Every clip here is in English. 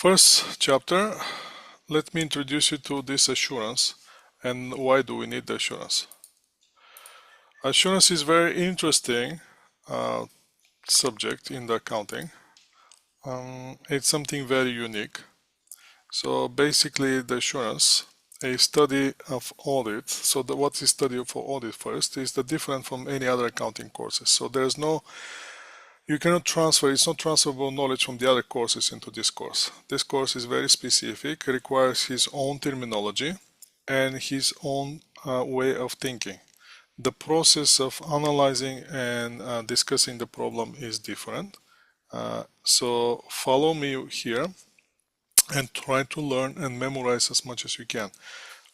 First chapter, let me introduce you to this assurance and why do we need the assurance. Assurance is very interesting subject in the accounting. It's something very unique. So basically the assurance, a study of audit. So what is study for audit first is the different from any other accounting courses. So there's no, you cannot transfer, it's not transferable knowledge from the other courses into this course. This course is very specific, requires his own terminology and his own way of thinking. The process of analyzing and discussing the problem is different. So follow me here and try to learn and memorize as much as you can.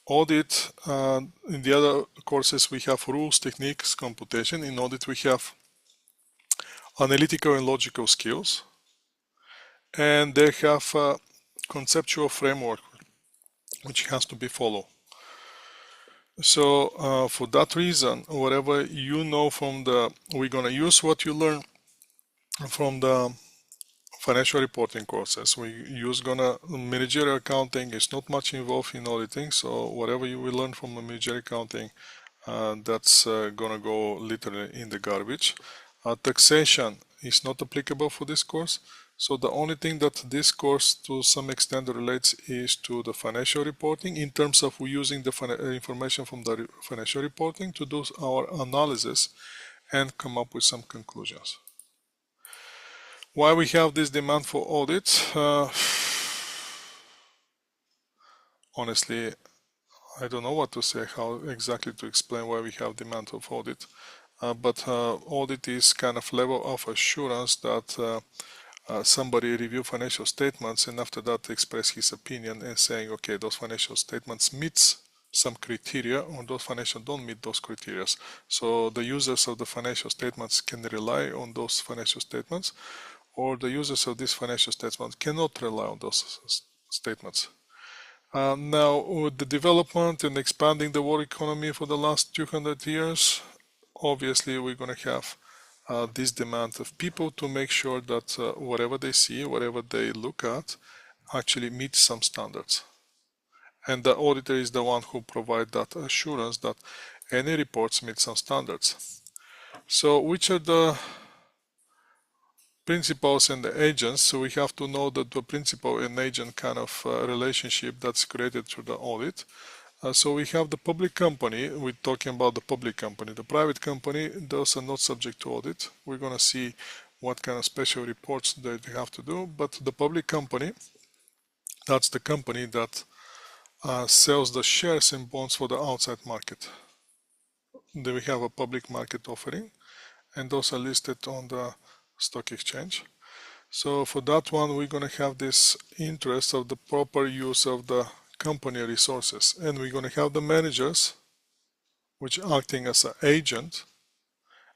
Audit, in the other courses we have rules, techniques, computation. In audit we have analytical and logical skills, and they have a conceptual framework which has to be followed. So for that reason, whatever you know from we're going to use what you learn from the financial reporting courses. Managerial accounting is not much involved in auditing, so whatever you will learn from managerial accounting, that's gonna go literally in the garbage. Taxation is not applicable for this course, so the only thing that this course to some extent relates is to the financial reporting in terms of using the information from the financial reporting to do our analysis and come up with some conclusions. Why we have this demand for audit? Honestly, I don't know what to say, how exactly to explain why we have demand of audit. But audit is kind of level of assurance that somebody review financial statements and after that express his opinion and saying, okay, those financial statements meets some criteria or those financial don't meet those criteria. So the users of the financial statements can rely on those financial statements, or the users of this financial statement cannot rely on those statements. Now, with the development and expanding the world economy for the last 200 years, obviously we're going to have this demand of people to make sure that whatever they see, whatever they look at, actually meets some standards. And the auditor is the one who provides that assurance that any reports meet some standards. So which are the principals and the agents? So we have to know that the principal and agent kind of relationship that's created through the audit. So we have the public company. We're talking about the public company. The private company, those are not subject to audit. We're going to see what kind of special reports they have to do. But the public company, that's the company that sells the shares and bonds for the outside market. Then we have a public market offering, and those are listed on the stock exchange. So for that one, we're going to have this interest of the proper use of the company resources, and we're going to have the managers which are acting as an agent,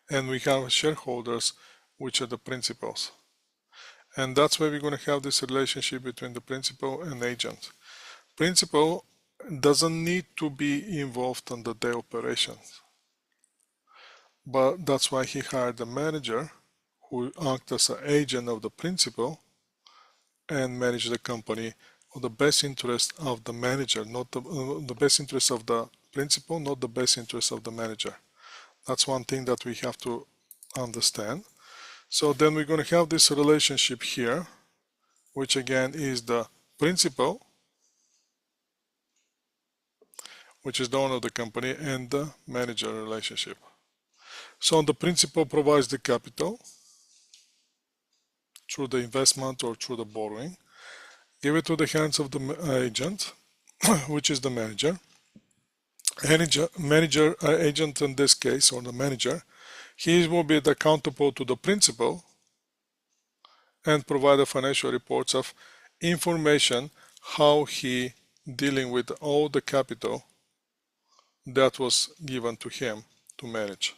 and we have shareholders which are the principals, and that's why we're going to have this relationship between the principal and agent. Principal doesn't need to be involved in the day operations, but that's why he hired the manager who act as an agent of the principal and manage the company for the best interest of the manager, not the best interest of the principal, not the best interest of the manager. That's one thing that we have to understand. So then we're going to have this relationship here, which again is the principal, which is the owner of the company, and the manager relationship. So the principal provides the capital through the investment or through the borrowing, give it to the hands of the agent, which is the manager. Agent in this case, or the manager, he will be the accountable to the principal and provide the financial reports of information how he dealing with all the capital that was given to him to manage.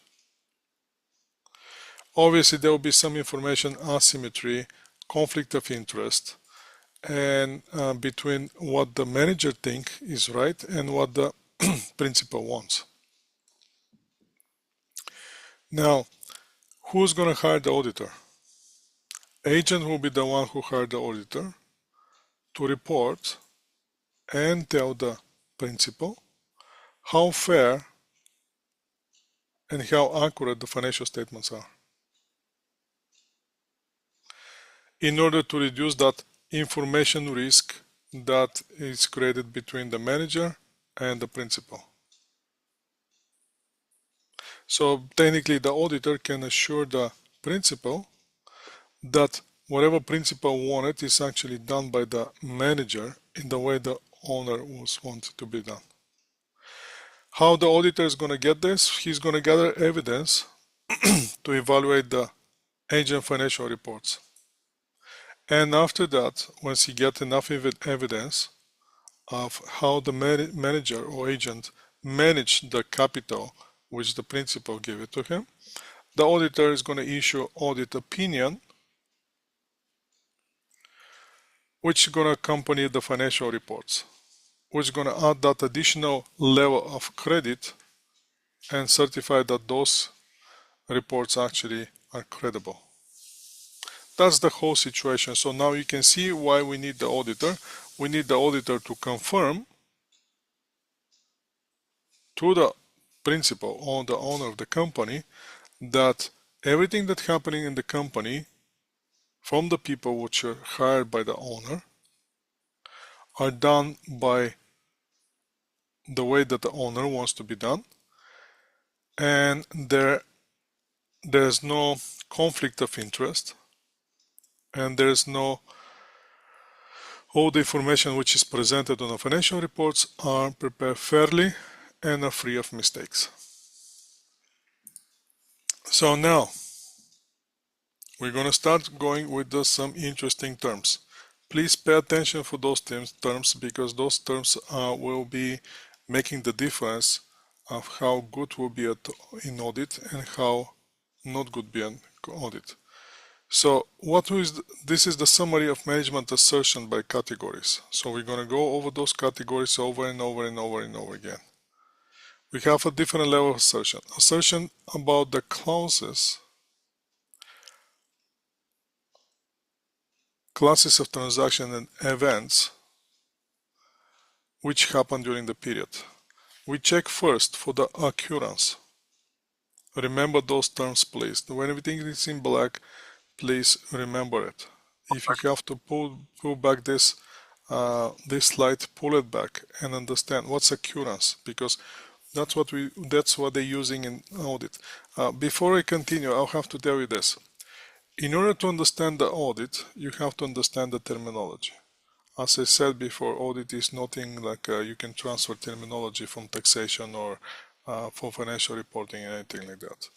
Obviously, there will be some information asymmetry, conflict of interest, and between what the manager thinks is right and what the principal wants. Now, who's going to hire the auditor? Agent will be the one who hired the auditor. to report and tell the principal how fair and how accurate the financial statements are, in order to reduce that information risk that is created between the manager and the principal. So technically the auditor can assure the principal that whatever principal wanted is actually done by the manager in the way the owner wanted to be done. How the auditor is going to get this? He's going to gather evidence to evaluate the agent financial reports. And after that, once he gets enough evidence of how the manager or agent managed the capital which the principal gave it to him, the auditor is going to issue audit opinion, which is going to accompany the financial reports, which is going to add that additional level of credit and certify that those reports actually are credible. That's the whole situation. So now you can see why we need the auditor. We need the auditor to confirm to the principal or the owner of the company that everything that's happening in the company from the people which are hired by the owner are done by the way that the owner wants to be done, and there's no conflict of interest, and there's no all the information which is presented on the financial reports are prepared fairly and are free of mistakes. So now we're going to start going with some interesting terms. Please pay attention for those terms because those terms will be making the difference of how good will be in audit and how not good be in audit. So this is the summary of management assertion by categories. So we're going to go over those categories over and over and over and over again. We have a different level of assertion. Assertion about the clauses, classes of transaction and events which happen during the period. We check first for the occurrence. Remember those terms, please. When everything is in black, please remember it. If you have to pull back this slide, pull it back and understand what's occurrence, because that's what they're using in audit. Before I continue, I'll have to tell you this. In order to understand the audit, you have to understand the terminology. As I said before, audit is nothing like you can transfer terminology from taxation or for financial reporting and anything like that.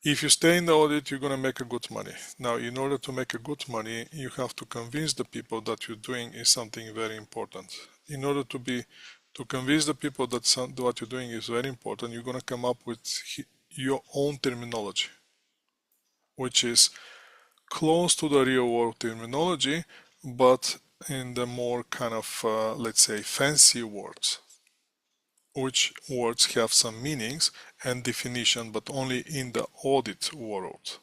If you stay in the audit, you're going to make a good money. Now, in order to make a good money, you have to convince the people that you're doing is something very important. In order to convince the people that what you're doing is very important, you're going to come up with your own terminology, which is close to the real world terminology, but in the more kind of, let's say, fancy words, which words have some meanings and definition, but only in the audit world.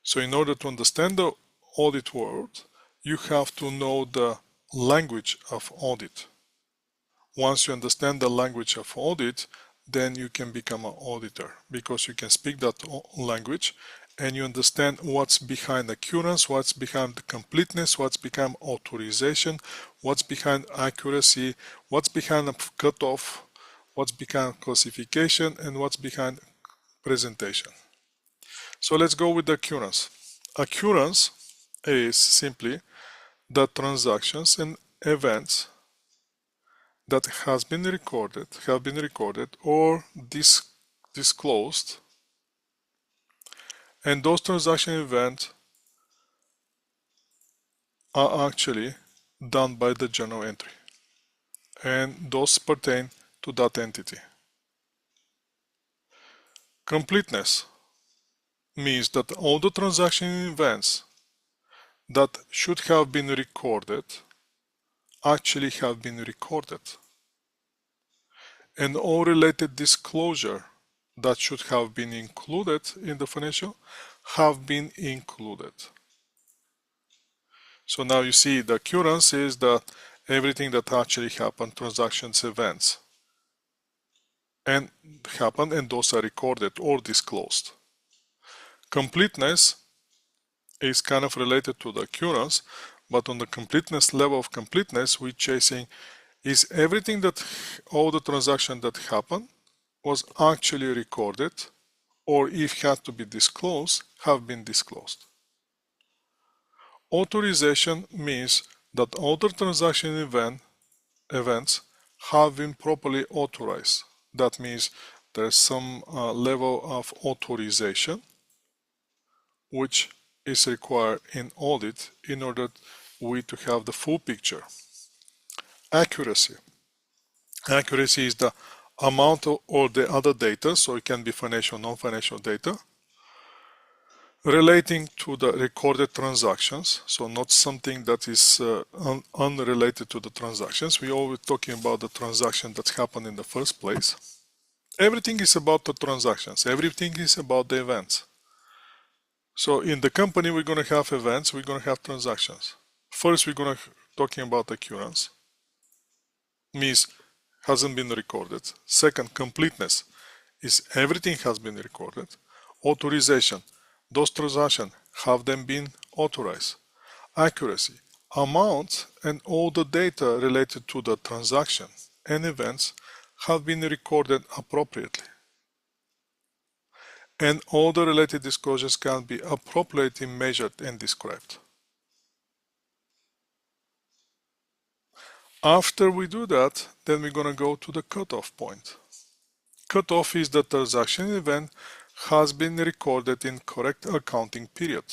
So in order to understand the audit world, you have to know the language of audit. Once you understand the language of audit, then you can become an auditor, because you can speak that language and you understand what's behind occurrence, what's behind the completeness, what's behind authorization, what's behind accuracy, what's behind a cutoff, what's behind classification, and what's behind presentation. So let's go with the occurrence. Occurrence is simply the transactions and events that have been recorded or disclosed, and those transaction events are actually done by the journal entry, and those pertain to that entity. Completeness means that all the transaction events that should have been recorded actually have been recorded, and all related disclosure that should have been included in the financial have been included. So now you see the occurrence is everything that actually happened, transactions, events, and happen, and those are recorded or disclosed. Completeness is kind of related to the occurrence, but on the completeness level of completeness, we're chasing is everything that all the transactions that happened was actually recorded, or if had to be disclosed, have been disclosed. Authorization means that all the transaction events have been properly authorized. That means there's some level of authorization which is required in audit in order we to have the full picture. Accuracy. Accuracy is the amount of all the other data, so it can be financial, non-financial data, relating to the recorded transactions, so not something that is unrelated to the transactions. We're always talking about the transaction that happened in the first place. Everything is about the transactions. Everything is about the events. So in the company, we're going to have events, we're going to have transactions. First, we're going to talking about occurrence, means hasn't been recorded. Second, completeness is everything has been recorded. Authorization, those transactions have them been authorized. Accuracy, amount and all the data related to the transaction and events have been recorded appropriately. And all the related disclosures can be appropriately measured and described. After we do that, then we're going to go to the cutoff point. Cutoff is the transaction event has been recorded in correct accounting period.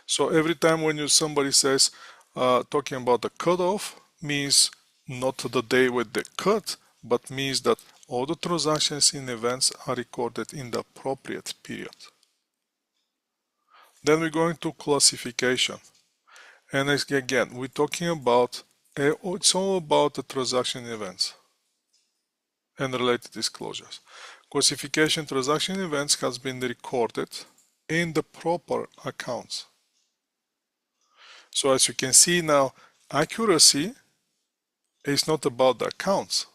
So every time when somebody says talking about the cutoff means not the day with the cut, but means that all the transactions in events are recorded in the appropriate period. Then we're going to classification. And again, we're talking about, it's all about the transaction events and related disclosures. Classification transaction events has been recorded in the proper accounts. So as you can see now, accuracy is not about the accounts.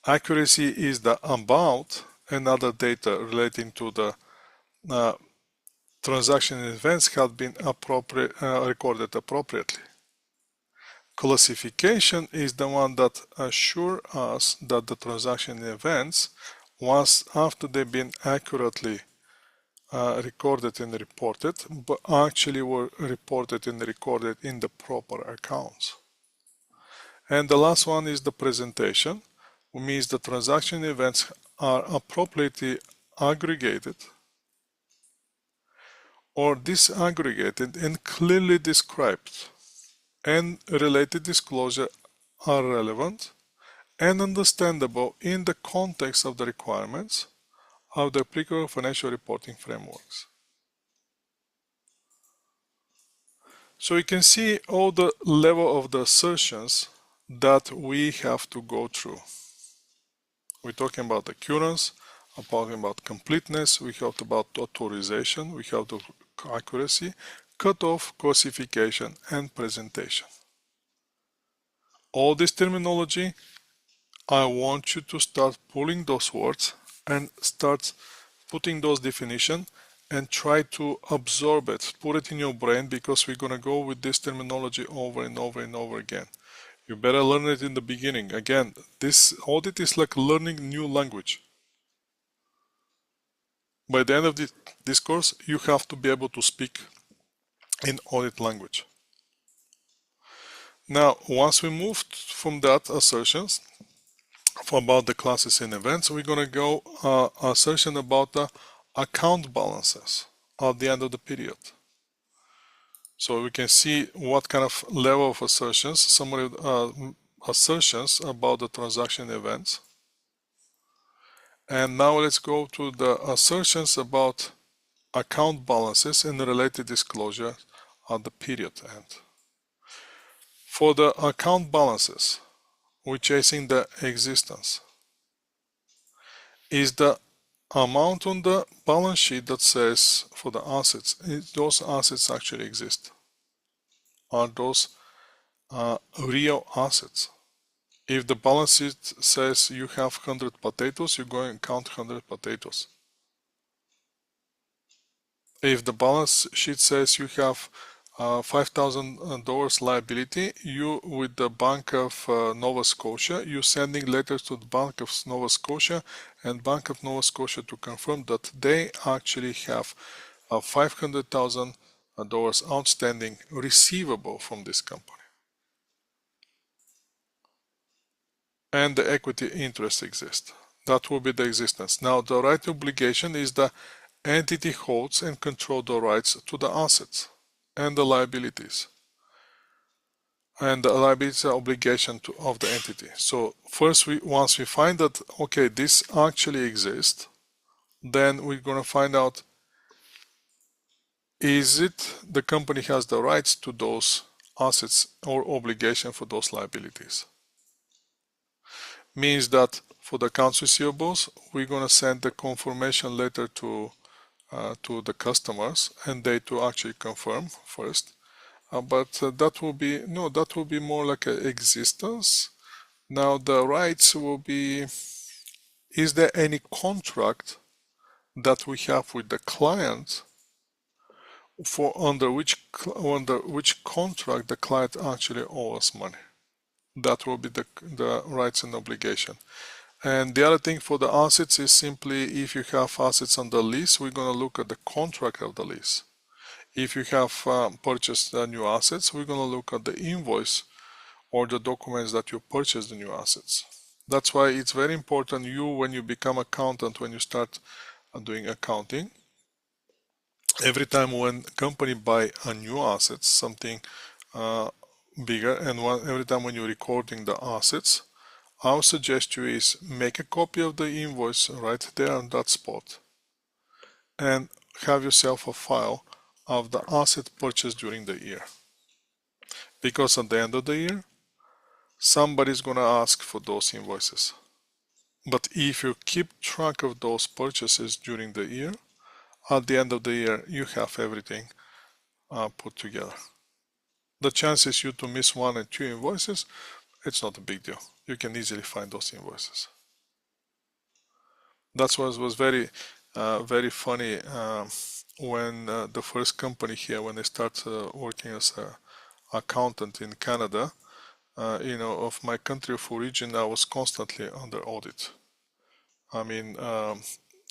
Accuracy is the about and other data relating to the transaction events have been recorded appropriately. Classification is the one that assures us that the transaction events, once after they've been accurately recorded and reported, but actually were reported and recorded in the proper accounts. And the last one is the presentation, which means the transaction events are appropriately aggregated or disaggregated and clearly described, and related disclosure are relevant and understandable in the context of the requirements of the applicable financial reporting frameworks. So you can see all the level of the assertions that we have to go through. We're talking about occurrence, I'm talking about completeness, we have about authorization, we have the accuracy, cutoff, classification, and presentation. All this terminology, I want you to start pulling those words and start putting those definitions and try to absorb it, put it in your brain, because we're going to go with this terminology over and over and over again. You better learn it in the beginning. Again, this audit is like learning new language. By the end of this course, you have to be able to speak in audit language. Now, once we moved from that assertions about the classes and events, we're going to go assertion about the account balances at the end of the period. So we can see what kind of level of assertions, summary assertions about the transaction events. And now let's go to the assertions about account balances and related disclosure at the period end. For the account balances, we're chasing the existence. Is the amount on the balance sheet that says for the assets, those assets actually exist. Are those real assets? If the balance sheet says you have 100 potatoes, you go and count 100 potatoes. If the balance sheet says you have $5,000 liability, you with the Bank of Nova Scotia, you sending letters to the Bank of Nova Scotia and Bank of Nova Scotia to confirm that they actually have $500,000 outstanding receivable from this company. And the equity interest exists. That will be the existence. Now the right obligation is the entity holds and controls the rights to the assets and the liabilities. And the liability obligation of the entity. So first, once we find that, okay, this actually exists, then we're going to find out, is it the company has the rights to those assets or obligation for those liabilities? Means that for the accounts receivables, we're going to send the confirmation letter to the customers and they to actually confirm first. But that will be more like an existence. Now the rights will be, is there any contract that we have with the client for under which contract the client actually owes us money? That will be the rights and obligation. And the other thing for the assets is simply, if you have assets on the lease, we're going to look at the contract of the lease. If you have purchased new assets, we're going to look at the invoice or the documents that you purchased the new assets. That's why it's very important when you become accountant, when you start doing accounting, every time when company buy a new assets, something bigger, and every time when you're recording the assets, I would suggest you is make a copy of the invoice right there on that spot and have yourself a file of the asset purchased during the year. Because at the end of the year, somebody's going to ask for those invoices. But if you keep track of those purchases during the year, at the end of the year, you have everything put together. The chances you to miss 1 and 2 invoices, it's not a big deal. You can easily find those invoices. That's what was very, very funny when the first company here, when they start working as an accountant in Canada, of my country of origin, I was constantly under audit. I mean,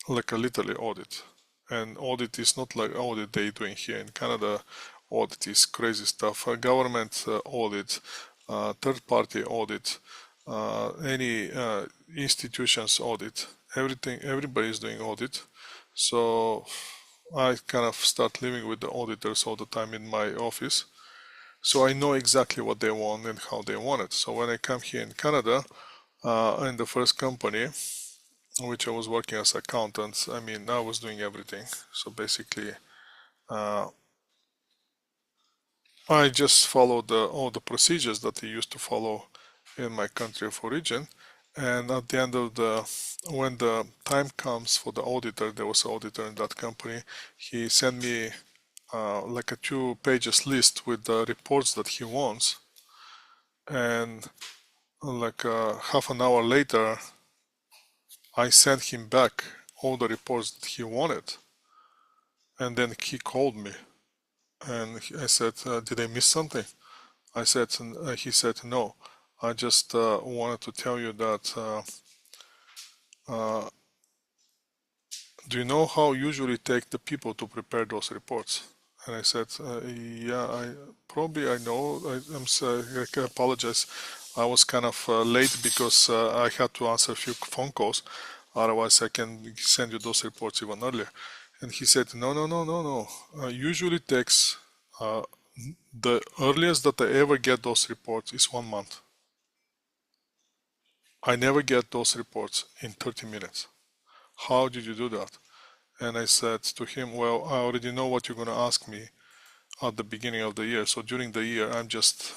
like a literally audit. And audit is not like audit they doing here in Canada. Audit is crazy stuff. Government audit, third-party audit, any institutions audit. Everybody is doing audit. So I kind of start living with the auditors all the time in my office. So I know exactly what they want and how they want it. So when I come here in Canada, in the first company, which I was working as accountant, I mean, I was doing everything. So basically, I just followed all the procedures that I used to follow in my country of origin. And at the end of when the time comes for the auditor, there was an auditor in that company, he sent me like a 2 pages list with the reports that he wants. And like half an hour later, I sent him back all the reports that he wanted. And then he called me and I said, did I miss something? He said, no, I just wanted to tell you that do you know how usually take the people to prepare those reports? And I said, yeah, I know. I'm sorry, I apologize. I was kind of late because I had to answer a few phone calls. Otherwise, I can send you those reports even earlier. And he said, no. Usually takes the earliest that I ever get those reports is 1 month. I never get those reports in 30 minutes. How did you do that? And I said to him, well, I already know what you're going to ask me at the beginning of the year. So during the year, I'm just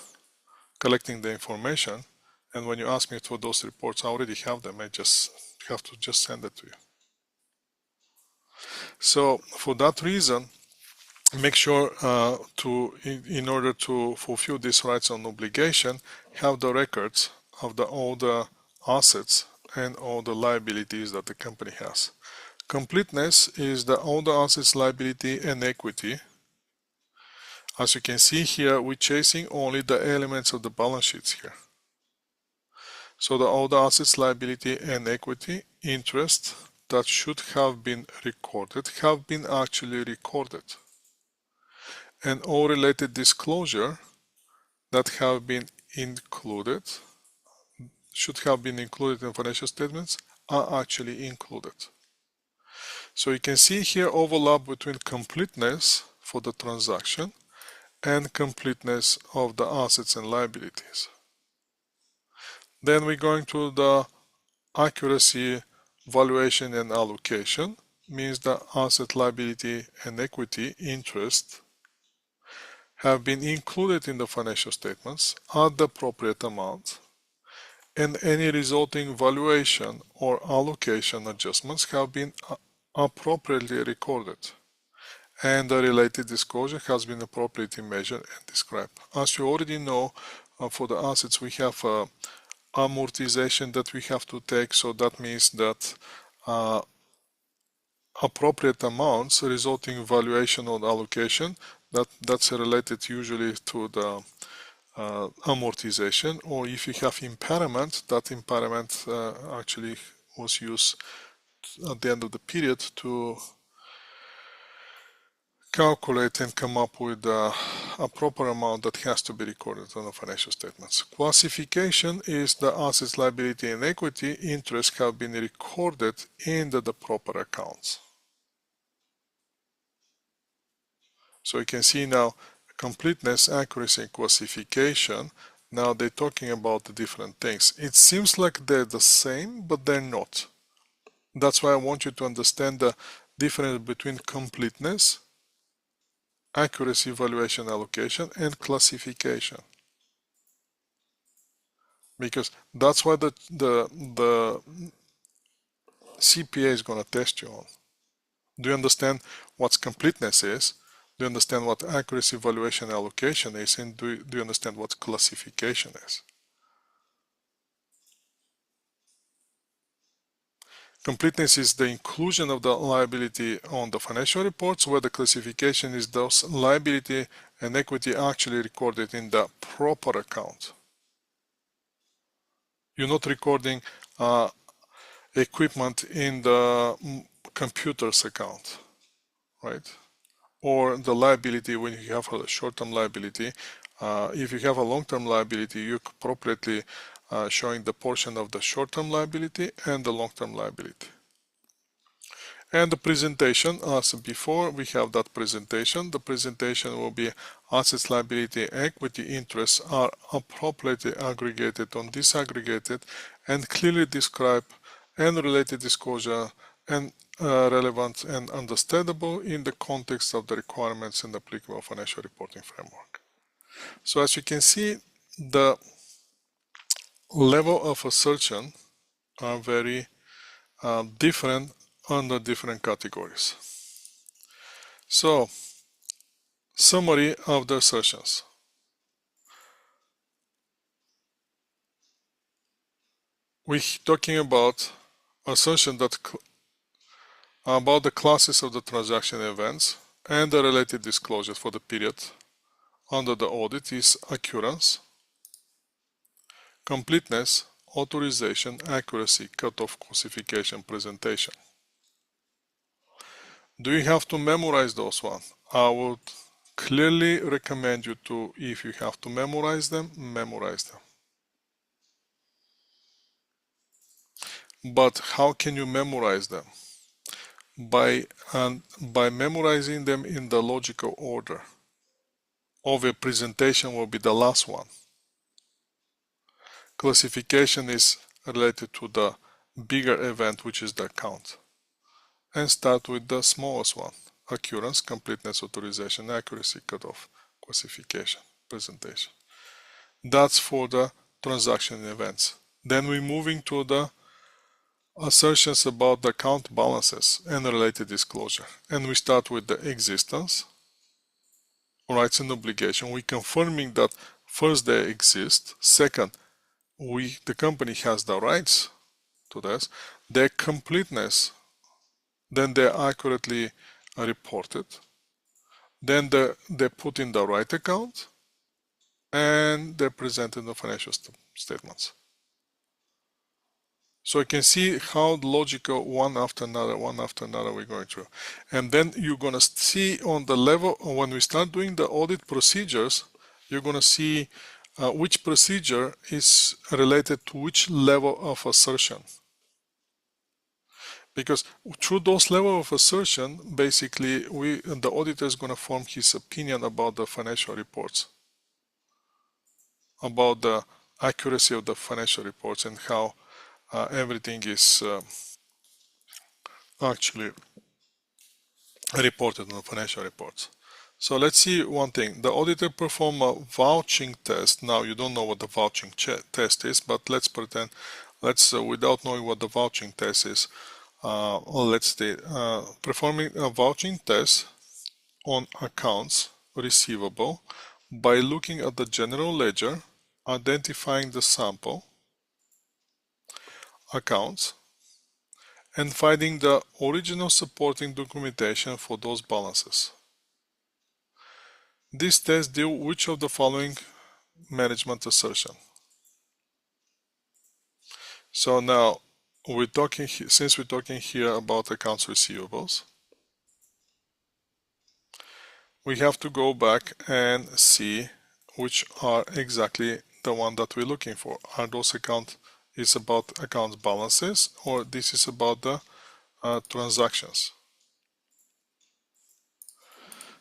collecting the information. And when you ask me for those reports, I already have them. I just have to just send it to you. So for that reason, make sure in order to fulfill these rights and obligation, have the records of all the assets and all the liabilities that the company has. Completeness is all the assets, liability, and equity. As you can see here, we're chasing only the elements of the balance sheets here. So all the assets, liability, and equity, interest that should have been recorded have been actually recorded. And all related disclosure that have been included, should have been included in financial statements, are actually included. So you can see here overlap between completeness for the transaction and completeness of the assets and liabilities. Then we're going to the accuracy, valuation, and allocation. Means the asset, liability, and equity interest have been included in the financial statements at the appropriate amount, and any resulting valuation or allocation adjustments have been appropriately recorded, and the related disclosure has been appropriately measured and described. As you already know, for the assets we have amortization that we have to take, so that means that appropriate amounts resulting valuation or allocation, that's related usually to the amortization, or if you have impairment, that impairment actually was used at the end of the period to calculate and come up with a proper amount that has to be recorded on the financial statements. Classification is the assets, liability, and equity interest have been recorded in the proper accounts. So you can see now completeness, accuracy, and classification. Now they're talking about the different things. It seems like they're the same, but they're not. That's why I want you to understand the difference between completeness, accuracy, valuation, allocation, and classification. Because that's why the CPA is going to test you on. Do you understand what completeness is? Do you understand what accuracy, valuation, allocation is? And do you understand what classification is? Completeness is the inclusion of the liability on the financial reports, where the classification is those liability and equity actually recorded in the proper account. You're not recording equipment in the computer's account, right? Or the liability when you have a short-term liability. If you have a long-term liability, you're appropriately showing the portion of the short-term liability and the long-term liability. And the presentation, as before, we have that presentation. The presentation will be assets, liability, equity, interests are appropriately aggregated or disaggregated and clearly described, and related disclosure and relevant and understandable in the context of the requirements and applicable financial reporting framework. So as you can see, the level of assertion are very different under different categories. So, summary of the assertions. We're talking about assertion that about the classes of the transaction events and the related disclosure for the period under the audit is occurrence, completeness, authorization, accuracy, cutoff, classification, presentation. Do you have to memorize those ones? I would clearly recommend you to, if you have to memorize them, memorize them. But how can you memorize them? By memorizing them in the logical order of a presentation will be the last one. Classification is related to the bigger event, which is the account. And start with the smallest one: occurrence, completeness, authorization, accuracy, cutoff, classification, presentation. That's for the transaction events. Then we're moving to the assertions about the account balances and related disclosure. And we start with the existence, rights and obligation. We're confirming that first they exist. Second, the company has the rights to this. Their completeness, then they're accurately reported. Then they put in the right account and they're presented in the financial statements. So you can see how logical one after another we're going through. And then you're going to see on the level, when we start doing the audit procedures, you're going to see which procedure is related to which level of assertion. Because through those level of assertion, basically, the auditor is going to form his opinion about the financial reports, about the accuracy of the financial reports and how everything is actually reported in the financial reports. So let's see one thing. The auditor performed a vouching test. Now you don't know what the vouching test is, but let's pretend, without knowing what the vouching test is, let's say performing a vouching test on accounts receivable by looking at the general ledger, identifying the sample accounts, and finding the original supporting documentation for those balances. This test deals which of the following management assertion. So now since we're talking here about accounts receivables, we have to go back and see which are exactly the one that we're looking for. Are those is about accounts balances, or this is about the transactions?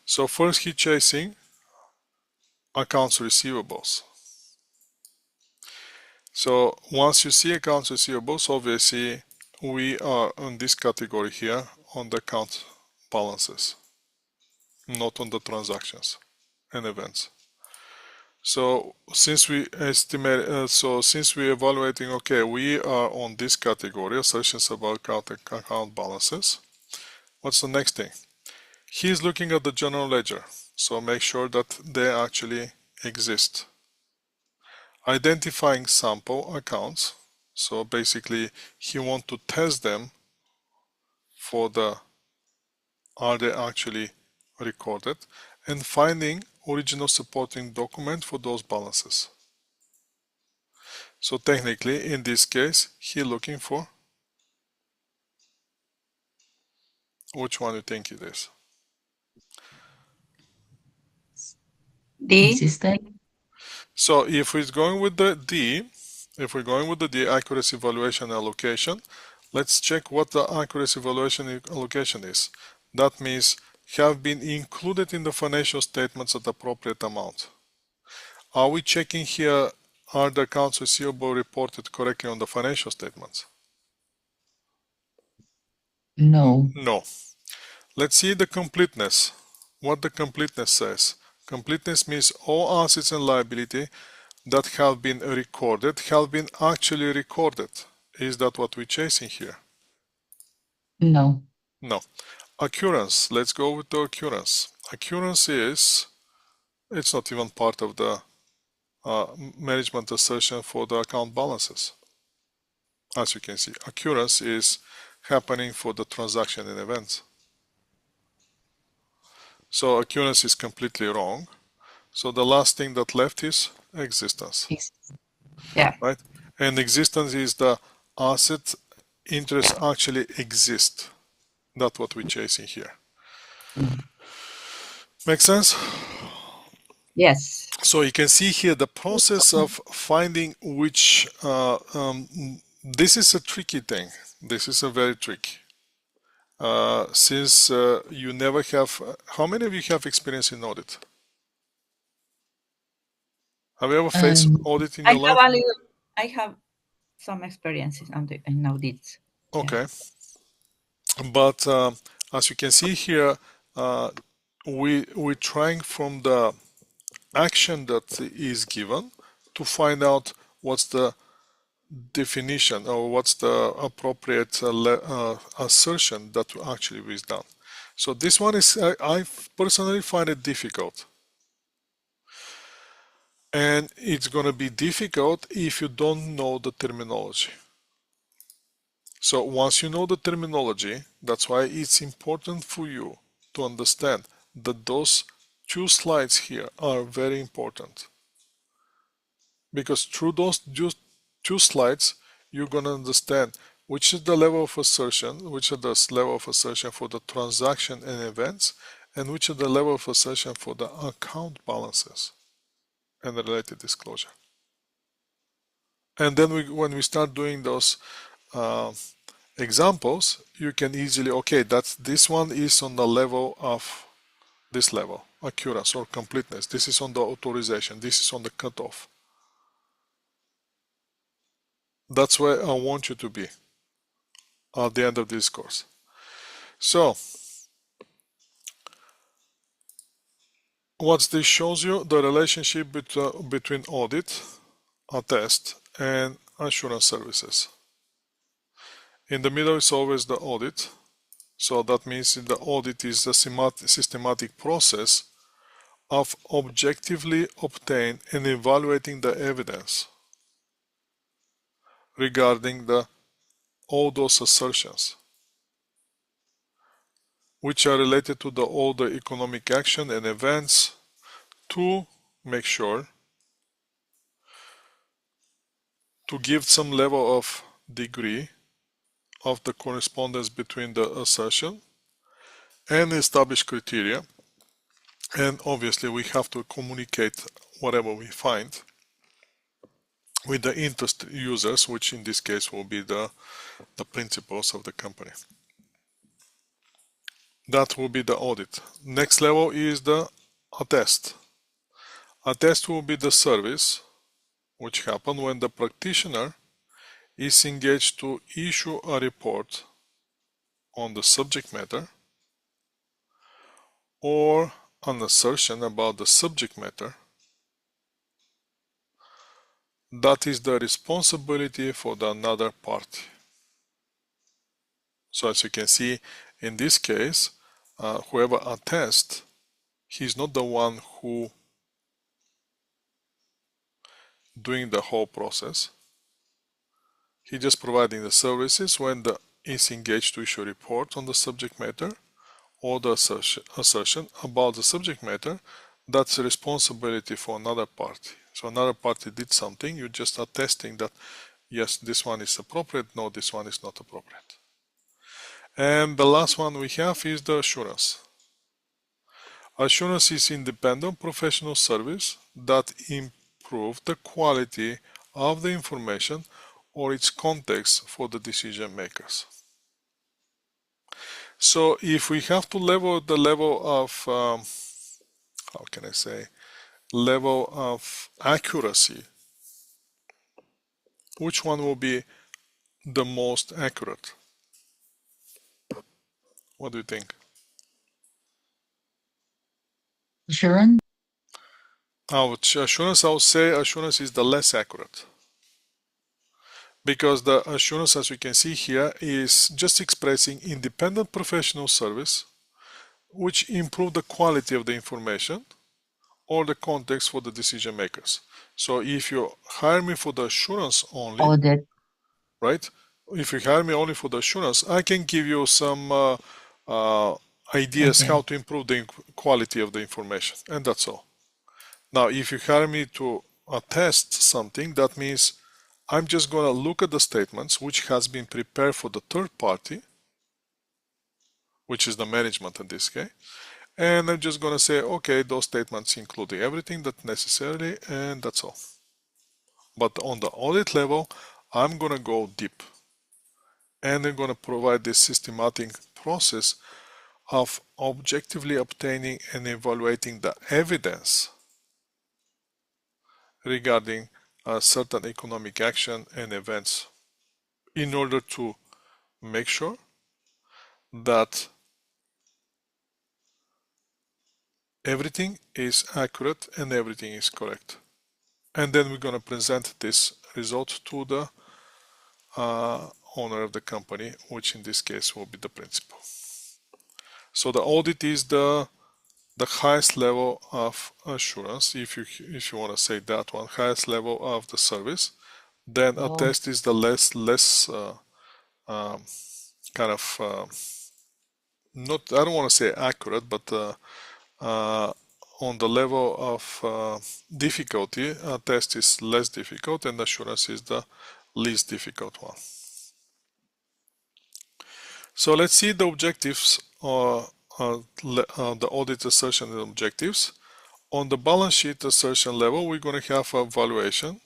So first he's chasing accounts receivables. So once you see accounts receivables, obviously we are on this category here on the account balances, not on the transactions and events. So since we estimate, since we're evaluating, okay, we are on this category, assertions about account balances. What's the next thing? He's looking at the general ledger, so make sure that they actually exist. Identifying sample accounts, so basically he wants to test them for are they actually recorded, and finding original supporting document for those balances. So technically, in this case, he's looking for which one you think it is. D. So if we're going with the D, accuracy evaluation allocation, let's check what the accuracy evaluation allocation is. That means have been included in the financial statements at the appropriate amount. Are we checking here, are the accounts receivable reported correctly on the financial statements? No. No. Let's see the completeness. What the completeness says. Completeness means all assets and liability that have been recorded have been actually recorded. Is that what we're chasing here? No. No. Occurrence. Let's go with the occurrence. Occurrence is, it's not even part of the management assertion for the account balances. As you can see, occurrence is happening for the transaction and events. So occurrence is completely wrong. So the last thing that left is existence. Yeah. Right? And existence is the asset interest actually exist. That's what we're chasing here. Make sense? Yes. So you can see here the process of finding which, this is a tricky thing. This is a very tricky. Since you never have, how many of you have experience in audit? Have you ever faced audit in your life? I have some experiences in audits. Okay. But as you can see here, we're trying from the action that is given to find out what's the definition or what's the appropriate assertion that actually is done. So this one is, I personally find it difficult. And it's going to be difficult if you don't know the terminology. So once you know the terminology, that's why it's important for you to understand that those two slides here are very important. Because through those two slides, you're going to understand which is the level of assertion, which is the level of assertion for the transaction and events, and which is the level of assertion for the account balances and the related disclosure. And then when we start doing those examples, you can easily, okay, this one is on the level of this level, accuracy or completeness. This is on the authorization. This is on the cutoff. That's where I want you to be at the end of this course. So, what this shows you, the relationship between audit, attest, and assurance services. In the middle is always the audit. So that means the audit is a systematic process of objectively obtain and evaluating the evidence regarding all those assertions which are related to all the economic action and events to make sure to give some level of degree of the correspondence between the assertion and establish criteria. And obviously we have to communicate whatever we find with the interest users, which in this case will be the principals of the company. That will be the audit. Next level is the attest. Attest will be the service which happens when the practitioner is engaged to issue a report on the subject matter or an assertion about the subject matter that is the responsibility for the another party. So as you can see, in this case, whoever attests, he's not the one who doing the whole process. He just providing the services when is engaged to issue a report on the subject matter or the assertion about the subject matter. That's a responsibility for another party. So another party did something, you're just attesting that yes, this one is appropriate, no, this one is not appropriate. And the last one we have is the assurance. Assurance is independent professional service that improve the quality of the information or its context for the decision makers. So if we have to level the level of, how can I say, level of accuracy, which one will be the most accurate? What do you think? Assurance. Assurance, I would say assurance is the less accurate. Because the assurance, as we can see here, is just expressing independent professional service which improve the quality of the information or the context for the decision makers. So if you hire me for the assurance only, Audit. right? If you hire me only for the assurance, I can give you some ideas how to improve the quality of the information, and that's all. Now, if you hire me to attest something, that means I'm just going to look at the statements which has been prepared for the third party, which is the management in this case, and I'm just going to say, okay, those statements include everything that's necessary, and that's all. But on the audit level, I'm going to go deep, and I'm going to provide this systematic process of objectively obtaining and evaluating the evidence regarding a certain economic action and events in order to make sure that everything is accurate and everything is correct. And then we're going to present this result to the owner of the company, which in this case will be the principal. So the audit is the highest level of assurance, if you want to say that one, highest level of the service. Then a test is the less kind of not, I don't want to say accurate, but on the level of difficulty, a test is less difficult and assurance is the least difficult one. So let's see the objectives or the audit assertion and objectives. On the balance sheet assertion level, we're going to have a valuation,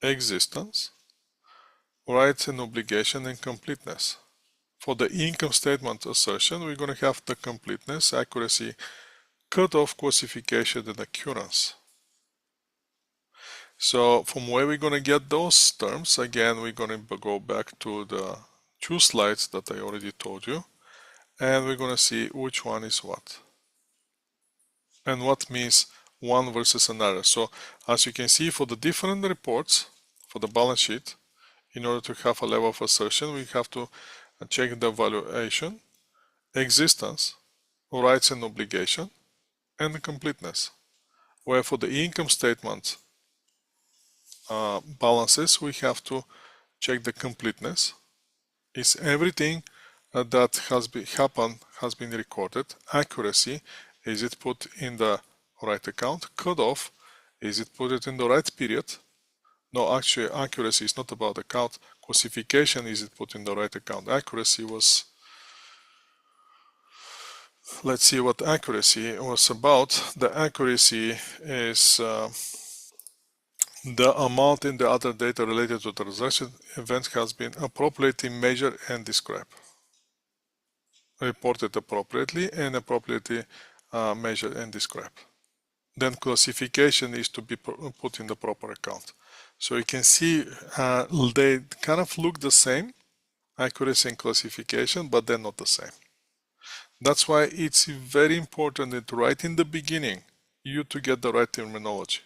existence, rights and obligation, and completeness. For the income statement assertion, we're going to have the completeness, accuracy, cutoff, classification, and occurrence. So from where we're going to get those terms, again, we're going to go back to the 2 slides that I already told you, and we're going to see which one is what and what means one versus another. So as you can see, for the different reports for the balance sheet, in order to have a level of assertion, we have to check the valuation, existence, rights and obligation, and the completeness. Where for the income statement balances, we have to check the completeness. Is everything that has been recorded? Accuracy, is it put in the right account? Cutoff, is it put it in the right period? No, actually accuracy is not about account. Classification, is it put in the right account? Accuracy was, let's see what accuracy was about. The accuracy is the amount in the other data related to the transaction event has been appropriately measured and described. Reported appropriately and appropriately measured and described. Then classification is to be put in the proper account. So you can see they kind of look the same, accuracy and classification, but they're not the same. That's why it's very important that right in the beginning, you to get the right terminology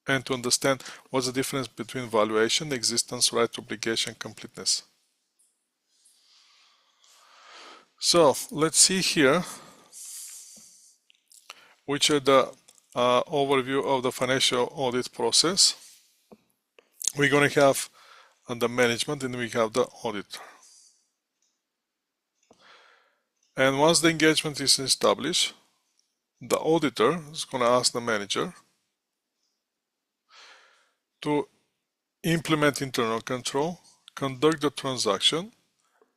and to understand what's the difference between valuation, existence, right, obligation, completeness. So let's see here which are the overview of the financial audit process. We're going to have the management and we have the auditor. And once the engagement is established, the auditor is going to ask the manager to implement internal control, conduct the transaction,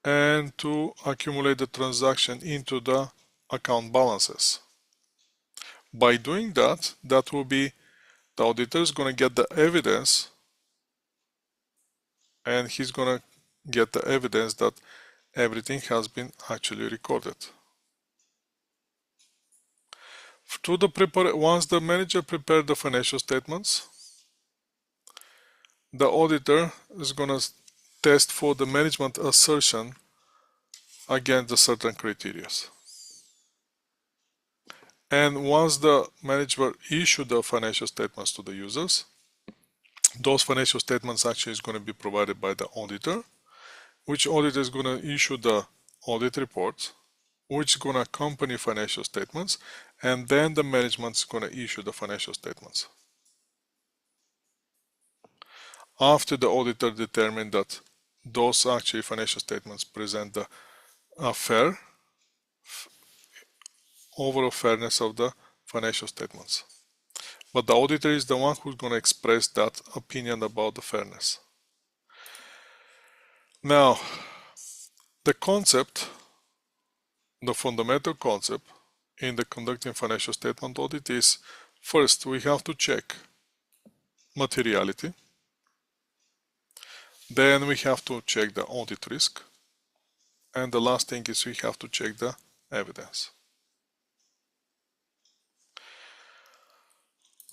and to accumulate the transaction into the account balances. By doing that, that will be the auditor is going to get the evidence, and he's going to get the evidence that everything has been actually recorded. Once the manager prepared the financial statements, the auditor is going to test for the management assertion against the certain criteria. And once the manager issued the financial statements to the users, those financial statements actually is going to be provided by the auditor, which auditor is going to issue the audit report, which is going to accompany financial statements, and then the management is going to issue the financial statements. After the auditor determined that those actually financial statements present the overall fairness of the financial statements. But the auditor is the one who's going to express that opinion about the fairness. Now, the concept, the fundamental concept in the conducting financial statement audit is, first, we have to check materiality. Then we have to check the audit risk. And the last thing is we have to check the evidence.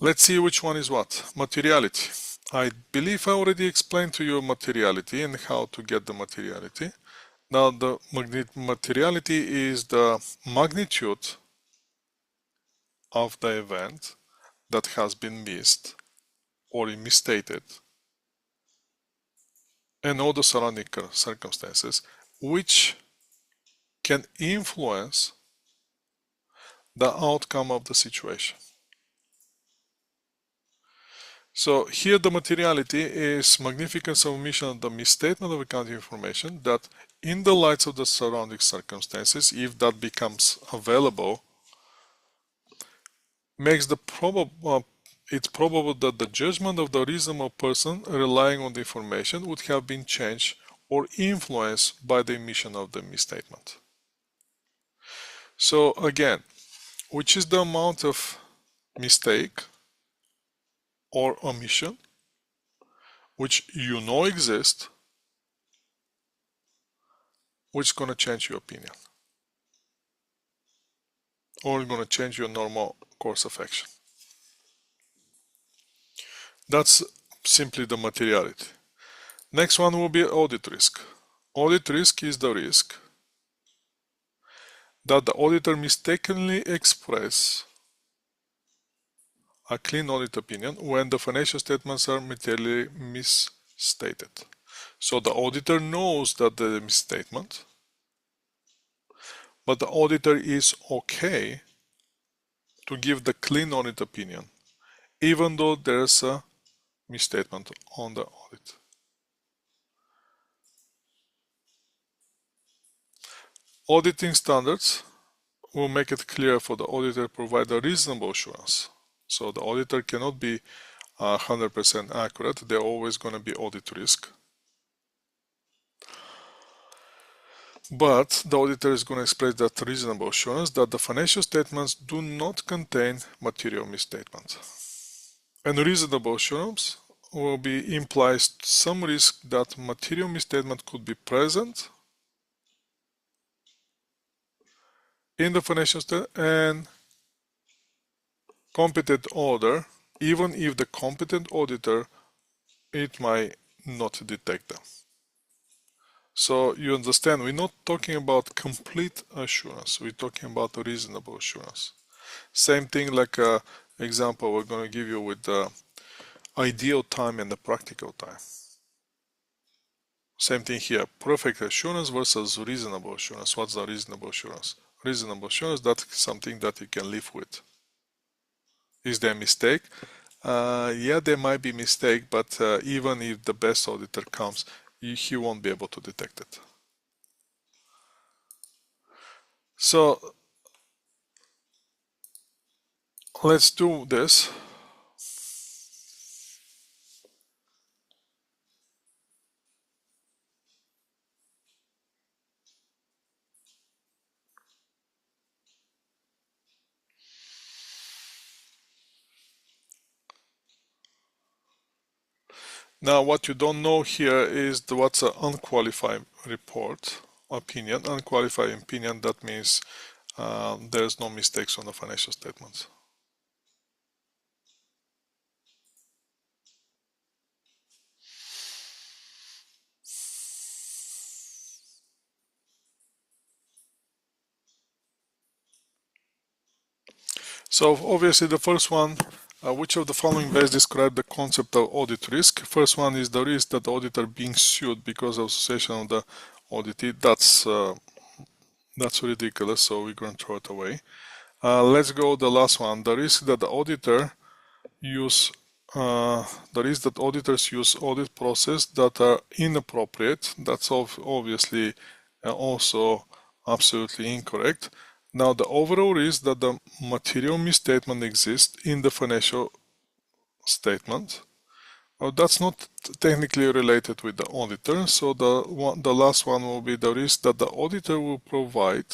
Let's see which one is what. Materiality. I believe I already explained to you materiality and how to get the materiality. Now the materiality is the magnitude of the event that has been missed or misstated and all the surrounding circumstances which can influence the outcome of the situation. So here the materiality is magnificent omission of the misstatement of accounting information that in the light of the surrounding circumstances, if that becomes available, makes it's probable that the judgment of the reasonable person relying on the information would have been changed or influenced by the emission of the misstatement. So again, which is the amount of mistake or omission which you know exists, which is going to change your opinion or going to change your normal course of action. That's simply the materiality. Next one will be audit risk. Audit risk is the risk that the auditor mistakenly express a clean audit opinion when the financial statements are materially misstated. So the auditor knows that there is a misstatement, but the auditor is okay to give the clean audit opinion, even though there's a misstatement on the audit. Auditing standards will make it clear for the auditor to provide a reasonable assurance. So the auditor cannot be 100% accurate. They're always going to be audit risk. But the auditor is going to express that reasonable assurance that the financial statements do not contain material misstatements. And reasonable assurance will be implies some risk that material misstatement could be present in the financial statement and competent auditor, even if the competent auditor, it might not detect them. So you understand, we're not talking about complete assurance, we're talking about a reasonable assurance. Same thing like example we're going to give you with the ideal time and the practical time. Same thing here, perfect assurance versus reasonable assurance. What's the reasonable assurance? Reasonable assurance, that's something that you can live with. Is there a mistake? Yeah, there might be mistake, but even if the best auditor comes, he won't be able to detect it. So let's do this. Now what you don't know here is what's an unqualified report opinion. Unqualified opinion, that means there's no mistakes on the financial statements. So obviously the first one, which of the following best describe the concept of audit risk? First one is the risk that the auditor being sued because of association of the auditee. That's ridiculous, so we're going to throw it away. Let's go the last one. The risk that the auditor use the risk that auditors use audit process that are inappropriate. That's obviously also absolutely incorrect. Now the overall risk that the material misstatement exists in the financial statement. That's not technically related with the auditor, so the last one will be the risk that the auditor will provide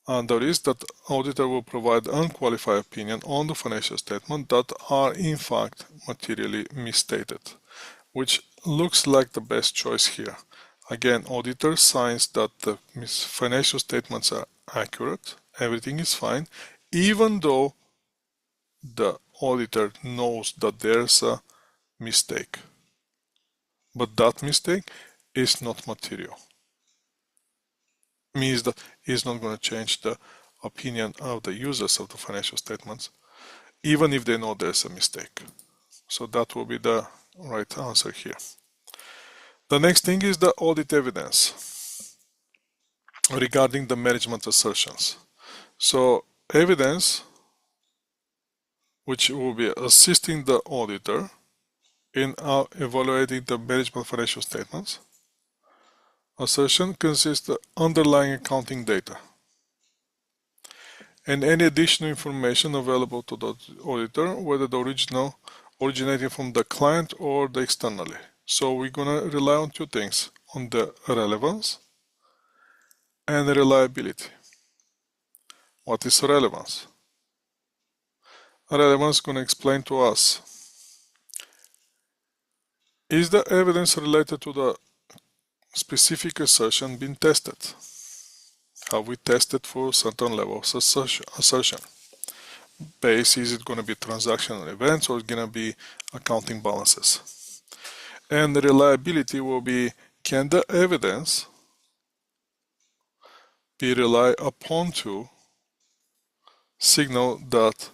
the risk that auditor will provide unqualified opinion on the financial statement that are in fact materially misstated, which looks like the best choice here. Again, auditor signs that the financial statements are accurate, everything is fine, even though the auditor knows that there's a mistake. But that mistake is not material. Means that it's not going to change the opinion of the users of the financial statements, even if they know there's a mistake. So that will be the right answer here. The next thing is the audit evidence regarding the management assertions. So evidence which will be assisting the auditor in evaluating the management financial statements. Assertion consists of underlying accounting data and any additional information available to the auditor, whether the original originating from the client or the externally. So we're gonna rely on two things, on the relevance and the reliability. What is relevance? Relevance is gonna explain to us, is the evidence related to the specific assertion been tested? Have we tested for certain levels of assertion? Base, is it going to be transactional events or going to be accounting balances? And the reliability will be, can the evidence be relied upon to signal that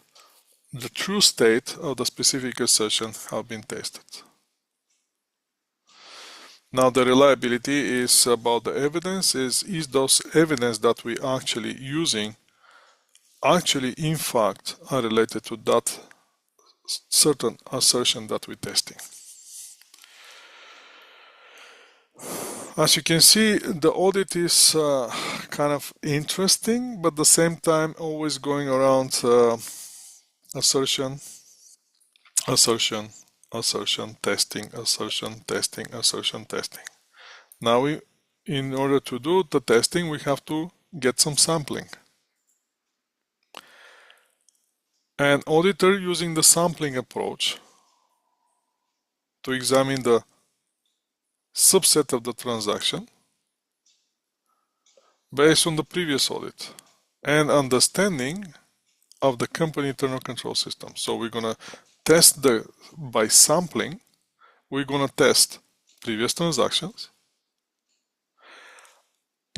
the true state of the specific assertion have been tested? Now the reliability is about the evidence, is those evidence that we actually using actually in fact are related to that certain assertion that we're testing. As you can see, the audit is kind of interesting, but at the same time always going around assertion, assertion, assertion, testing, assertion, testing, assertion, testing. Now in order to do the testing, we have to get some sampling. An auditor using the sampling approach to examine the subset of the transaction based on the previous audit and understanding of the company internal control system. So we're going to test by sampling, we're going to test previous transactions,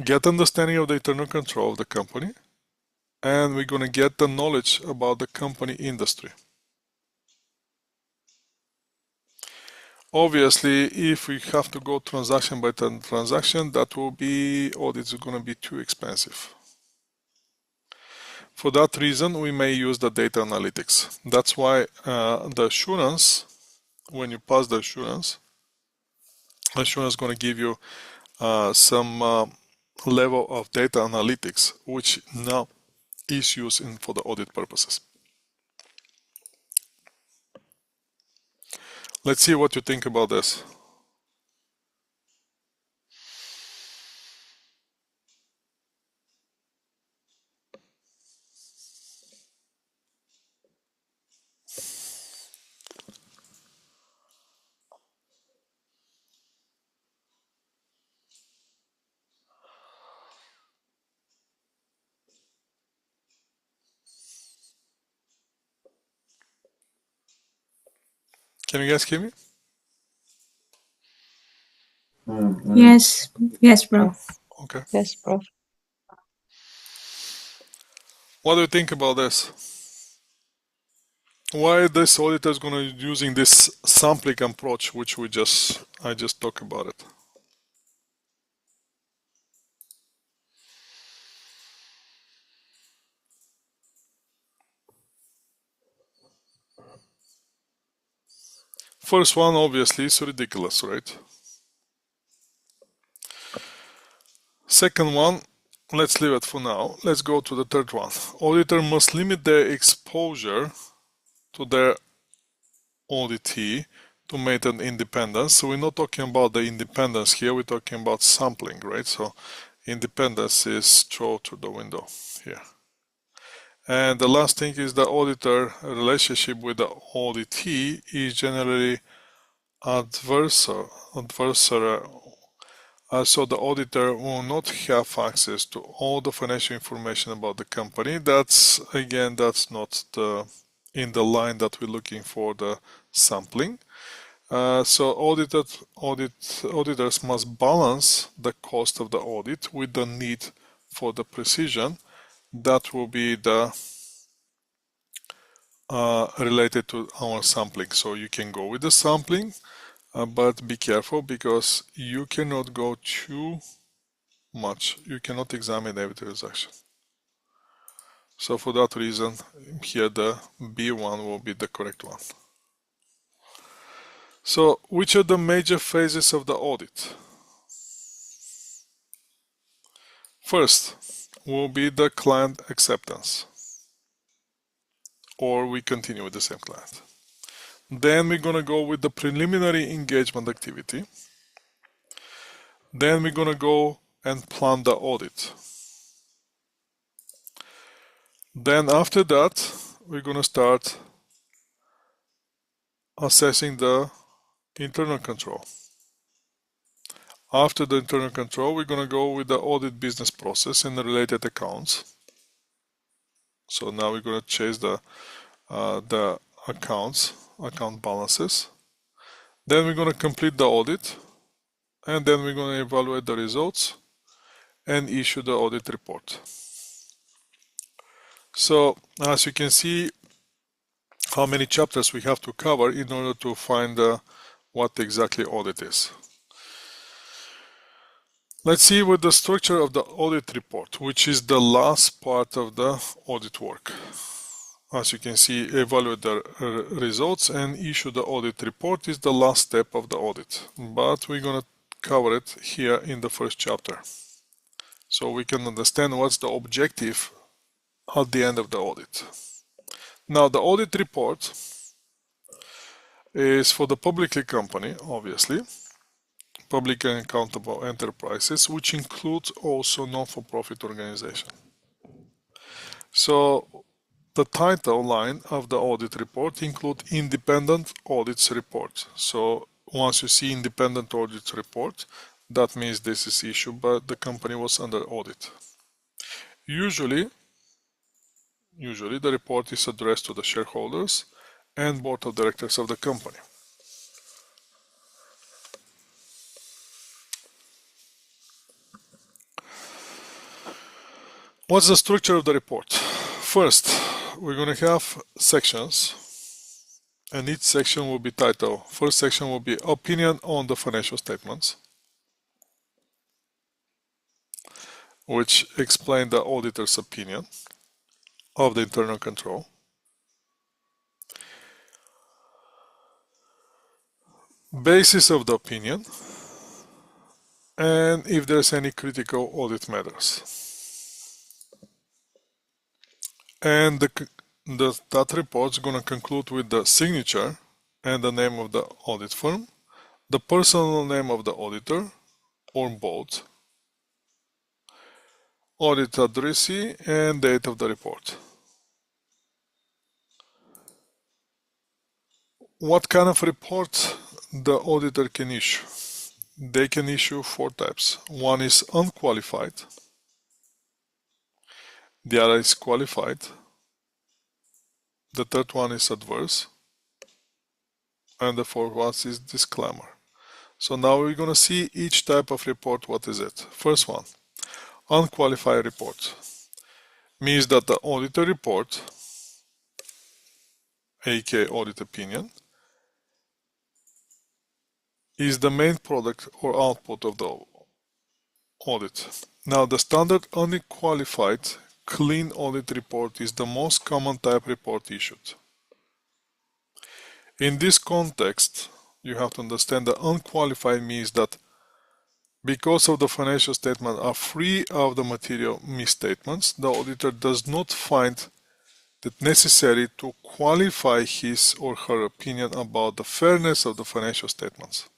get understanding of the internal control of the company, and we're going to get the knowledge about the company industry. Obviously, if we have to go transaction by transaction, that will be, audits are going to be too expensive. For that reason, we may use the data analytics. That's why the assurance, when you pass the assurance is going to give you some level of data analytics, which now is used for the audit purposes. Let's see what you think about this. Can you guys hear me? Yes, yes, bro. Okay. Yes, prof. What do you think about this? Why this auditor is going to be using this sampling approach, which I just talked about it? First one, obviously, is ridiculous, right? Second one, let's leave it for now. Let's go to the third one. Auditor must limit their exposure to their auditee to maintain independence. So we're not talking about the independence here, we're talking about sampling, right? So independence is thrown to the window here. And the last thing is the auditor relationship with the auditee is generally adversarial. So the auditor will not have access to all the financial information about the company. That's not in the line that we're looking for the sampling. So auditors must balance the cost of the audit with the need for the precision. That will be the related to our sampling. So you can go with the sampling but be careful because you cannot go too much. You cannot examine every transaction. So for that reason, here the B1 will be the correct one. So which are the major phases of the audit? First will be the client acceptance, or we continue with the same client. Then we're going to go with the preliminary engagement activity. Then we're going to go and plan the audit. Then after that, we're going to start assessing the internal control. After the internal control, we're going to go with the audit business process and the related accounts. So now we're going to chase the accounts, account balances. Then we're going to complete the audit, and then we're going to evaluate the results and issue the audit report. So as you can see, how many chapters we have to cover in order to find what exactly audit is. Let's see with the structure of the audit report, which is the last part of the audit work. As you can see, evaluate the results and issue the audit report is the last step of the audit, but we're going to cover it here in the first chapter, so we can understand what's the objective at the end of the audit. Now, the audit report is for the public company, obviously, public and accountable enterprises, which includes also non-for-profit organization. So the title line of the audit report include independent audits report. So once you see independent audit report, that means this is issued but the company was under audit. Usually the report is addressed to the shareholders and board of directors of the company. What's the structure of the report? First, we're going to have sections, and each section will be titled. First section will be opinion on the financial statements, which explain the auditor's opinion of the internal control. Basis of the opinion, and if there's any critical audit matters. And that report is going to conclude with the signature and the name of the audit firm, the personal name of the auditor or both, audit addressee, and date of the report. What kind of report the auditor can issue? They can issue 4 types. One is unqualified, the other is qualified, the third one is adverse, and the fourth one is disclaimer. So now we're going to see each type of report. What is it? First one, unqualified report, means that the auditor report, aka audit opinion, is the main product or output of the audit. Now, the standard unqualified clean audit report is the most common type report issued. In this context, you have to understand that unqualified means that because of the financial statements are free of the material misstatements, the auditor does not find it necessary to qualify his or her opinion about the fairness of the financial statements.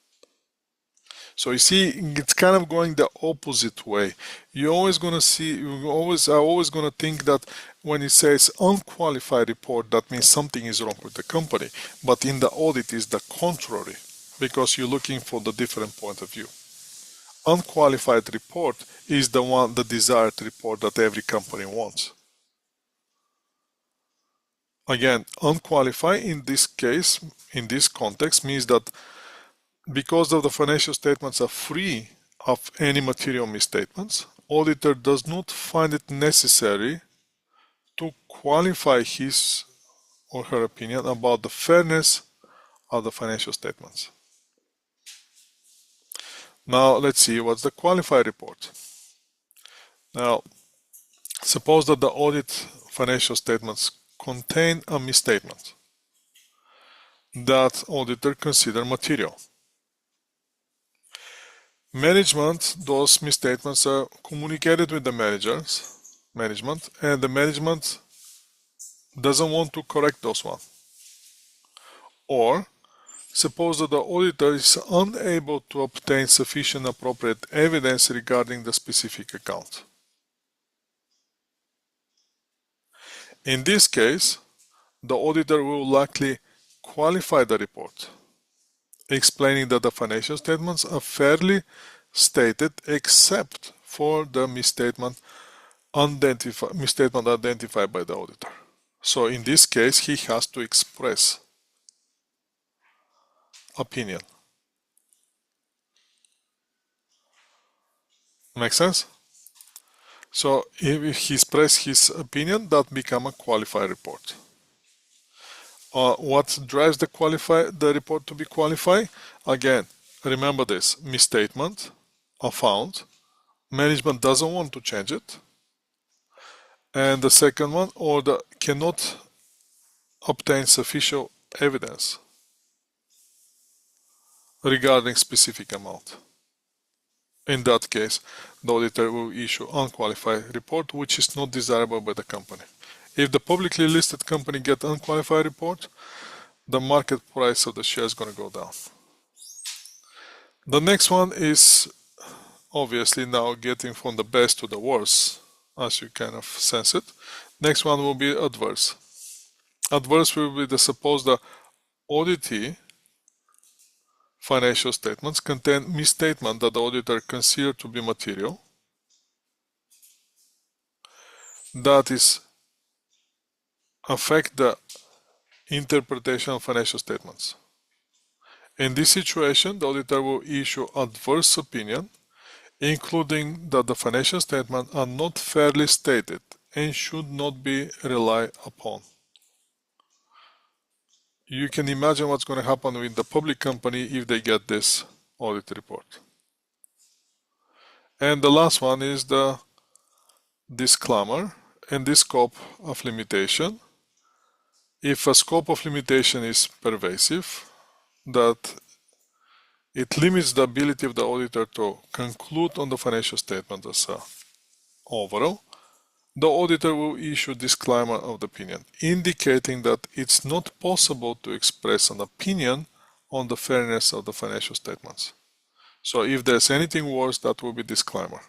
So you see, it's kind of going the opposite way. You're always going to see, are always going to think that when it says unqualified report, that means something is wrong with the company. But in the audit is the contrary, because you're looking for the different point of view. Unqualified report is the desired report that every company wants. Again, unqualified in this case, in this context, means that because of the financial statements are free of any material misstatements, auditor does not find it necessary to qualify his or her opinion about the fairness of the financial statements. Now let's see what's the qualified report. Now suppose that the audit financial statements contain a misstatement that auditor consider material. Management, those misstatements are communicated with the management, and the management doesn't want to correct those ones. Or suppose that the auditor is unable to obtain sufficient appropriate evidence regarding the specific account. In this case, the auditor will likely qualify the report, explaining that the financial statements are fairly stated except for the misstatement identified by the auditor. So in this case, he has to express opinion. Make sense? So if he expresses his opinion, that becomes a qualified report. What drives the report to be qualified? Again, remember this: misstatement are found, management doesn't want to change it, and the second one, or the cannot obtain sufficient evidence regarding specific amount. In that case, the auditor will issue unqualified report, which is not desirable by the company. If the publicly listed company get unqualified report, the market price of the share is going to go down. The next one is obviously now getting from the best to the worst, as you kind of sense it. Next one will be adverse. Adverse will be the suppose the auditee financial statements contain misstatement that the auditor considered to be material, that is affect the interpretation of financial statements. In this situation, the auditor will issue adverse opinion, including that the financial statements are not fairly stated and should not be relied upon. You can imagine what's going to happen with the public company if they get this audit report. And the last one is the disclaimer and the scope of limitation. If a scope of limitation is pervasive, that it limits the ability of the auditor to conclude on the financial statement as a overall, the auditor will issue disclaimer of the opinion, indicating that it's not possible to express an opinion on the fairness of the financial statements. So if there's anything worse, that will be disclaimer.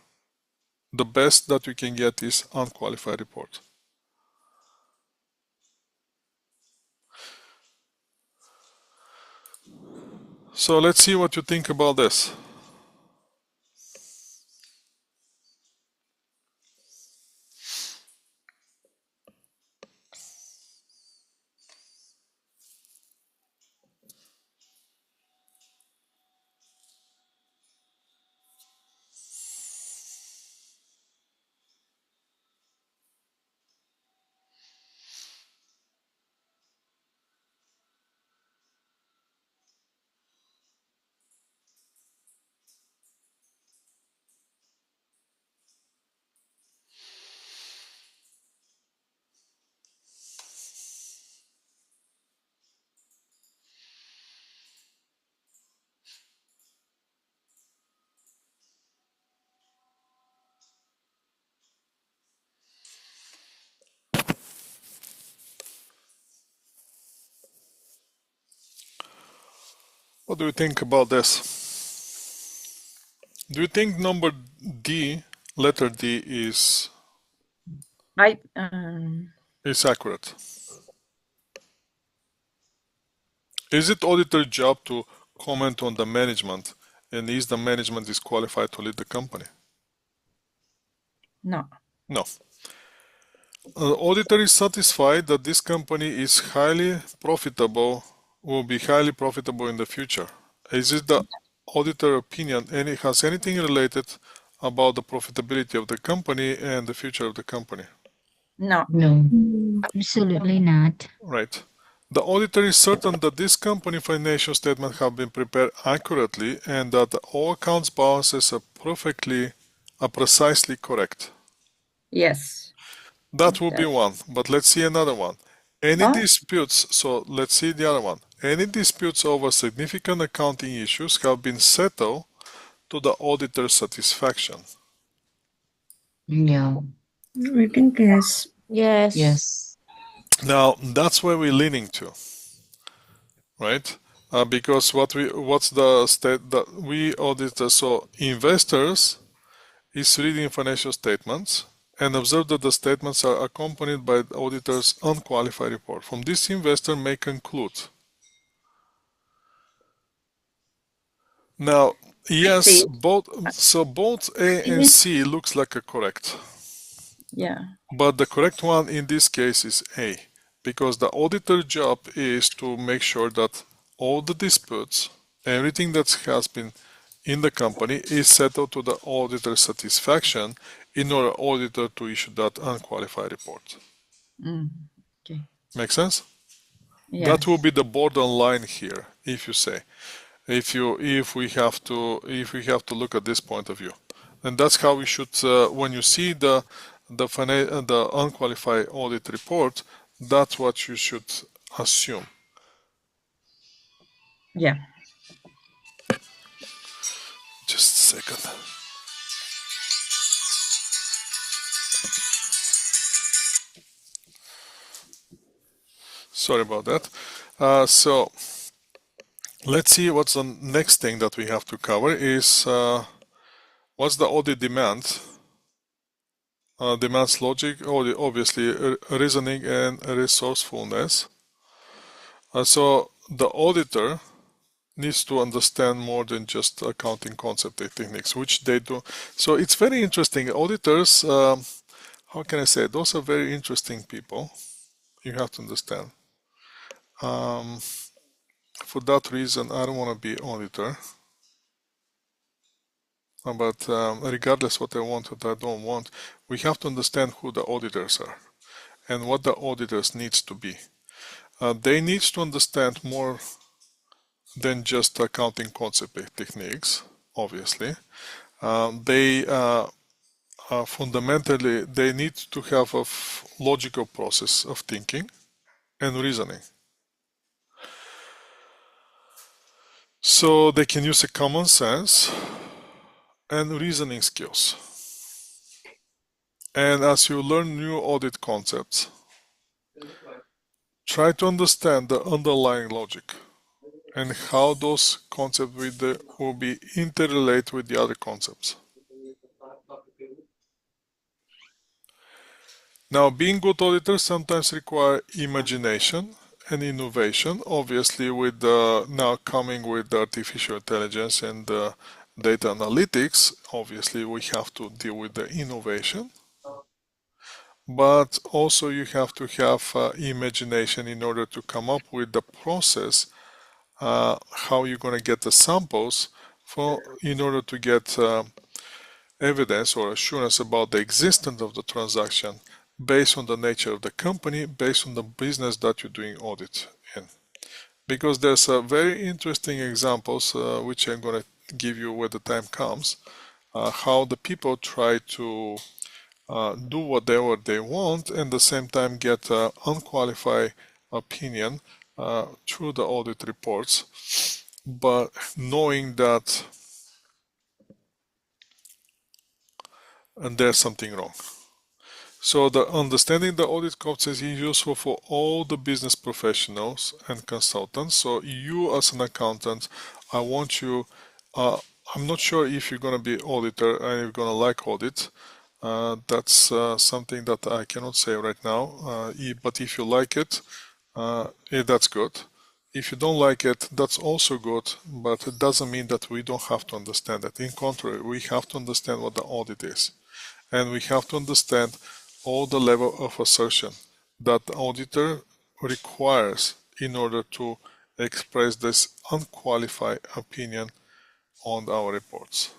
The best that we can get is unqualified report. So let's see what you think about this. What do you think about this? Do you think number D, letter D, is accurate? Is it auditor's job to comment on the management, and is the management disqualified to lead the company? No. No. Auditor is satisfied that this company is highly profitable, will be highly profitable in the future. Is it the auditor opinion, and it has anything related about the profitability of the company and the future of the company? No. No, absolutely not. Right. The auditor is certain that this company financial statement have been prepared accurately and that all accounts balances are precisely correct. Yes. That will be Yes. one, but let's see another one. Any Oh. disputes, so let's see the other one. Any disputes over significant accounting issues have been settled to the auditor's satisfaction. Yeah. I think yes. Yes. Yes. Now, that's where we're leaning to, right? Because what's the state that we auditors, so investors is reading financial statements and observe that the statements are accompanied by the auditor's unqualified report. From this, investor may conclude. Now, yes, see. both A and C looks like a correct, Yeah. but the correct one in this case is A, because the auditor job is to make sure that all the disputes, everything that has been in the company is settled to the auditor's satisfaction in order auditor to issue that unqualified report. Okay. Make sense? Yes. That will be the borderline here, if you say, if we have to look at this point of view, and that's how we should. When you see the unqualified audit report, that's what you should assume. Yeah. Just a second. Sorry about that. So let's see what's the next thing that we have to cover is what's the audit demand. Demands logic, obviously reasoning and resourcefulness. So the auditor needs to understand more than just accounting concept techniques, which they do. So it's very interesting. Auditors, how can I say, those are very interesting people. You have to understand. For that reason, I don't want to be auditor. But regardless what I want, what I don't want, we have to understand who the auditors are and what the auditors needs to be. They need to understand more than just accounting concept techniques, obviously. Fundamentally, they need to have a logical process of thinking and reasoning. So they can use a common sense and reasoning skills. And as you learn new audit concepts, try to understand the underlying logic and how those concepts will be interrelated with the other concepts. Now, being good auditors sometimes require imagination and innovation. Obviously, with now coming with artificial intelligence and data analytics, obviously we have to deal with the innovation. But also you have to have imagination in order to come up with the process, how you're going to get the samples in order to get evidence or assurance about the existence of the transaction based on the nature of the company, based on the business that you're doing audit in. Because there's very interesting examples which I'm going to give you when the time comes, how the people try to do whatever they want and at the same time get unqualified opinion through the audit reports, but knowing that there's something wrong. So the understanding the audit concepts is useful for all the business professionals and consultants. So you as an accountant, I want you, I'm not sure if you're going to be auditor and you're going to like audit. That's something that I cannot say right now. But if you like it, that's good. If you don't like it, that's also good, but it doesn't mean that we don't have to understand it. In contrary, we have to understand what the audit is. And we have to understand all the level of assertion that the auditor requires in order to express this unqualified opinion on our reports.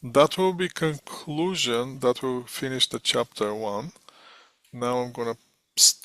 That will be conclusion. That will finish the chapter 1. Now I'm going to stop.